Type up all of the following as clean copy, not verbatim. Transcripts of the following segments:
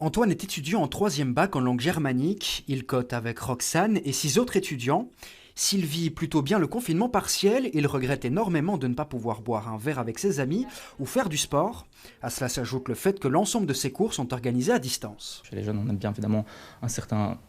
Antoine est étudiant en 3e bac en langue germanique. Il cote avec Roxane et 6 autres étudiants. S'il vit plutôt bien le confinement partiel, il regrette énormément de ne pas pouvoir boire un verre avec ses amis ou faire du sport. À cela s'ajoute le fait que l'ensemble de ses cours sont organisés à distance. Chez les jeunes, on aime bien évidemment un certain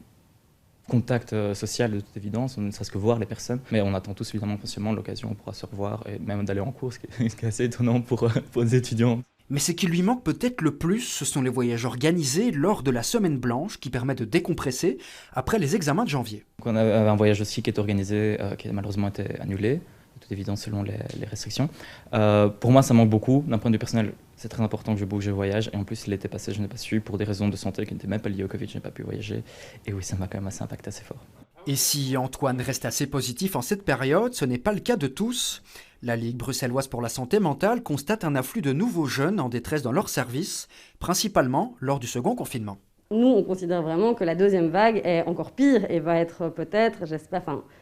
contact social de toute évidence, on ne serait-ce que voir les personnes, mais on attend tous évidemment patiemment l'occasion, on pourra se revoir et même d'aller en cours, ce qui est assez étonnant pour les étudiants. Mais ce qui lui manque peut-être le plus, ce sont les voyages organisés lors de la semaine blanche qui permet de décompresser après les examens de janvier. Donc on a un voyage aussi qui est organisé, qui a malheureusement été annulé, de toute évidence selon les restrictions. Pour moi, ça manque beaucoup. D'un point de vue personnel, c'est très important que je bouge, je voyage. Et en plus, l'été passé, je n'ai pas su pour des raisons de santé qui n'étaient même pas liées au Covid, je n'ai pas pu voyager. Et oui, ça m'a quand même assez impacté assez fort. Et si Antoine reste assez positif en cette période, ce n'est pas le cas de tous. La Ligue bruxelloise pour la santé mentale constate un afflux de nouveaux jeunes en détresse dans leurs services, principalement lors du second confinement. Nous, on considère vraiment que la deuxième vague est encore pire et va être peut-être,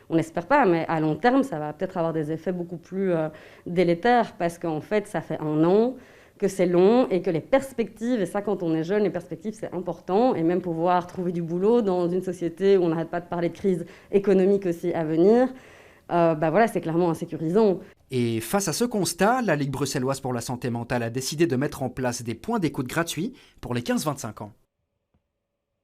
on n'espère pas, mais à long terme, ça va peut-être avoir des effets beaucoup plus délétères parce qu'en fait, ça fait 1 an que c'est long et que les perspectives, et ça quand on est jeune, les perspectives c'est important, et même pouvoir trouver du boulot dans une société où on n'arrête pas de parler de crise économique aussi à venir, voilà, c'est clairement insécurisant. Et face à ce constat, la Ligue bruxelloise pour la santé mentale a décidé de mettre en place des points d'écoute gratuits pour les 15-25 ans.